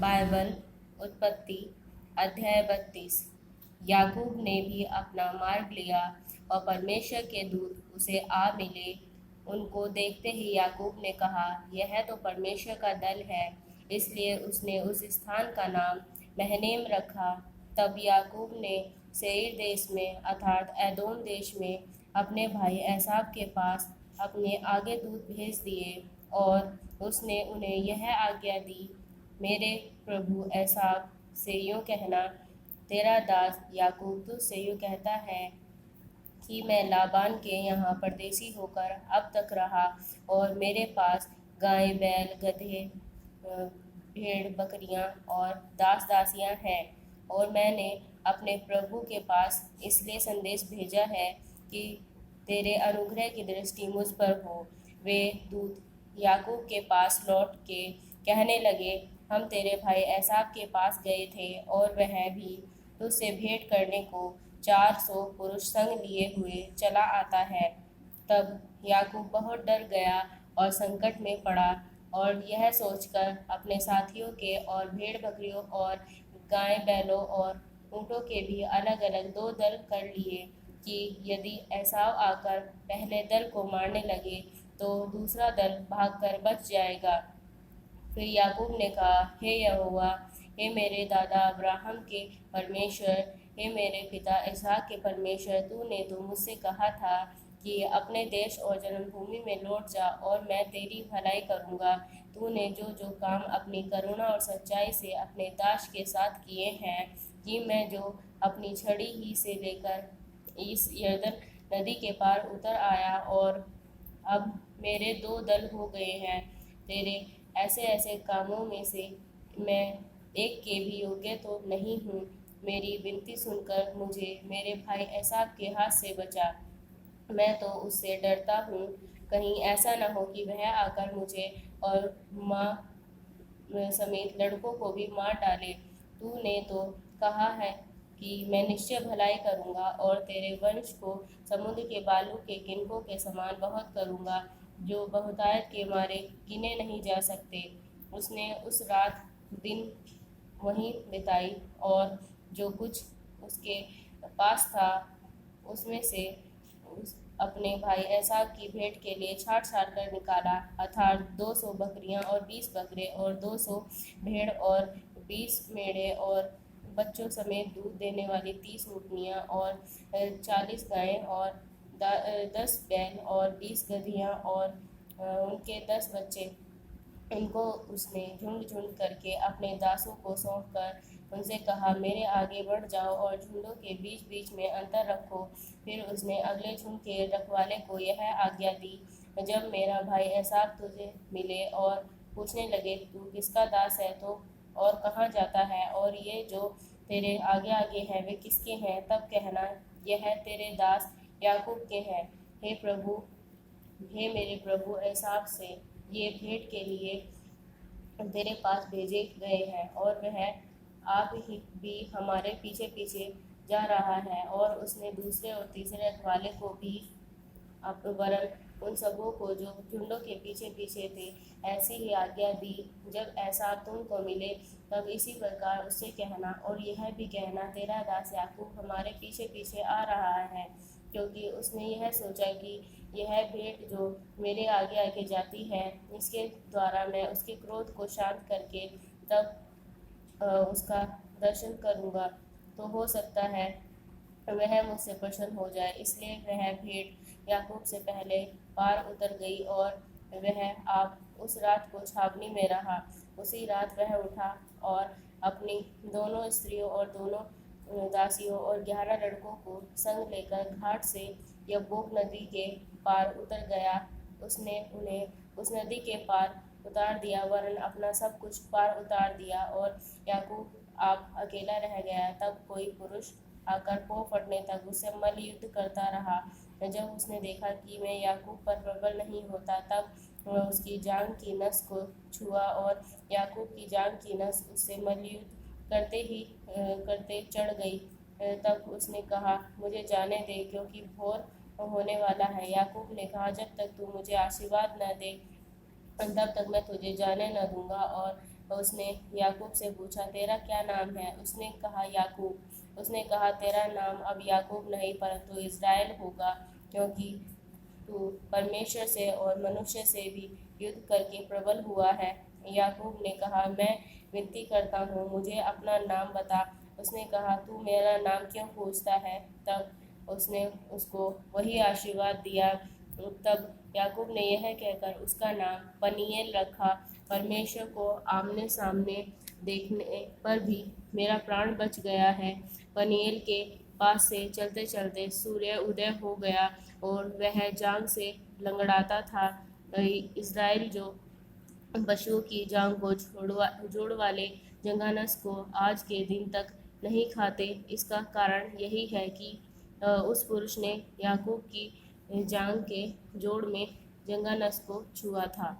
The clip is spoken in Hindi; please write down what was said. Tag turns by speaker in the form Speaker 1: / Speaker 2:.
Speaker 1: बाइबल उत्पत्ति अध्याय 32। याकूब ने भी अपना मार्ग लिया और परमेश्वर के दूत उसे आ मिले। उनको देखते ही याकूब ने कहा, यह तो परमेश्वर का दल है। इसलिए उसने उस स्थान का नाम महनेम रखा। तब याकूब ने सेईर देश में अर्थात एदोम देश में अपने भाई एसाव के पास अपने आगे दूत भेज दिए और उसने उन्हें यह आज्ञा दी, मेरे प्रभु एसाव से यूँ कहना, तेरा दास याकूब तुझसे यूँ कहता है कि मैं लाबान के यहाँ परदेसी होकर अब तक रहा और मेरे पास गाय बैल गधे भेड़ बकरियाँ और दास दासियाँ हैं। और मैंने अपने प्रभु के पास इसलिए संदेश भेजा है कि तेरे अनुग्रह की दृष्टि मुझ पर हो। वे दूत याकूब के पास लौट के कहने लगे, हम तेरे भाई एसाव के पास गए थे और वह भी तुझसे भेंट करने को 400 पुरुष संग लिए हुए चला आता है। तब याकूब बहुत डर गया और संकट में पड़ा और यह सोचकर अपने साथियों के और भेड़ बकरियों और गाय बैलों और ऊँटों के भी अलग अलग 2 दल कर लिए कि यदि एसाव आकर पहले दल को मारने लगे तो दूसरा दल भागकर बच जाएगा। फिर याकूब ने कहा, हे यहोवा, हे मेरे दादा अब्राहम के परमेश्वर, हे मेरे पिता इसहाक के परमेश्वर, तूने तो मुझसे कहा था कि अपने देश और जन्मभूमि में लौट जा और मैं तेरी भलाई करूँगा। तूने जो जो काम अपनी करुणा और सच्चाई से अपने दास के साथ किए हैं, कि मैं जो अपनी छड़ी ही से लेकर इस यरदन नदी के पार उतर आया और अब मेरे 2 दल हो गए हैं। तेरे ऐसे ऐसे कामों में से मैं एक के भी योग्य तो नहीं हूँ। मेरी विनती सुनकर मुझे मेरे भाई एसाव के हाथ से बचा। मैं तो उससे डरता हूँ, कहीं ऐसा न हो कि वह आकर मुझे और माँ समेत लड़कों को भी मार डाले। तूने तो कहा है कि मैं निश्चय भलाई करूँगा और तेरे वंश को समुद्र के बालू के किनकों के समान बहुत करूँगा, जो बहुतायत के मारे गिने नहीं जा सकते। उसने उस रात दिन वहीं बिताई और जो कुछ उसके पास था उसमें से अपने भाई एसाव की भेंट के लिए छाँट छाँट कर निकाला, अर्थात 200 बकरियां और 20 बकरे और 200 भेड़ और 20 मेढ़े और बच्चों समेत दूध देने वाली 30 ऊँटनियाँ और 40 गायें और 10 बैल और 20 गधियाँ और उनके 10 बच्चे। इनको उसने झुंड झुंड करके अपने दासों को सौंप कर उनसे कहा, मेरे आगे बढ़ जाओ और झुंडों के बीच बीच में अंतर रखो। फिर उसने अगले झुंड के रखवाले को यह आज्ञा दी, जब मेरा भाई एसाव तुझे मिले और पूछने लगे, तू किसका दास है तो और कहाँ जाता है, और ये जो तेरे आगे आगे हैं वे किसके हैं, तब कहना, यह तेरे दास याकूब के हैं। हे प्रभु, हे मेरे प्रभु एसाव से ये भेंट के लिए तेरे पास भेजे गए हैं और वह आप ही भी हमारे पीछे पीछे जा रहा है। और उसने दूसरे और तीसरे रखवाले को भी वरन उन सबों को जो झुंडों के पीछे पीछे थे ऐसी ही आज्ञा दी, जब ऐसा तुमको मिले तब इसी प्रकार उससे कहना और यह भी कहना, तेरा दास याकूब हमारे पीछे पीछे आ रहा है, क्योंकि उसने यह सोचा कि यह भेंट जो मेरे आगे आगे जाती है, इसके द्वारा मैं उसके क्रोध को शांत करके तब उसका दर्शन करूँगा, तो हो सकता है वह मुझसे प्रसन्न हो जाए। इसलिए वह भेंट याकूब से पहले पार उतर गई और वह आप उस रात को छावनी में रहा। उसी रात वह उठा और अपनी दोनों स्त्रियों और दोनों दासियों और 11 लड़कों को संग लेकर घाट से यब्बोक नदी के पार उतर गया। उसने उन्हें उस नदी के पार उतार दिया, वरन अपना सब कुछ पार उतार दिया, और याकूब आप अकेला रह गया। तब कोई पुरुष आकर पौ फटने तक उससे मल्ल युद्ध करता रहा। जब उसने देखा कि मैं याकूब पर प्रबल नहीं होता, तब वह उसकी जांघ की नस को छुआ और याकूब की जांघ की नस उससे मल्ल युद्ध करते चढ़ गई। तब उसने कहा, मुझे जाने दे, क्योंकि भोर होने वाला है। याकूब ने कहा, जब तक तू मुझे आशीर्वाद न दे तब तक मैं तुझे जाने न दूंगा। और उसने याकूब से पूछा, तेरा क्या नाम है? उसने कहा, याकूब। उसने कहा, तेरा नाम अब याकूब नहीं परंतु इज़राइल होगा, क्योंकि तू परमेश्वर से और मनुष्य से भी युद्ध करके प्रबल हुआ है। याकूब ने कहा, मैं विनती करता हूँ, मुझे अपना नाम बता। उसने कहा, तू मेरा नाम क्यों पूछता है? तब उसने उसको वही आशीर्वाद दिया। तब याकूब ने यह कहकर उसका नाम पनीएल रखा, परमेश्वर को आमने सामने देखने पर भी मेरा प्राण बच गया है। पनीएल के पास से चलते चलते सूर्य उदय हो गया और वह जांग से लंगड़ाता था। इज़राइल जो पशुओं की जांग को जोड़ वाले जंगानस को आज के दिन तक नहीं खाते, इसका कारण यही है कि उस पुरुष ने याकूब की जांग के जोड़ में जंगानस को छुआ था।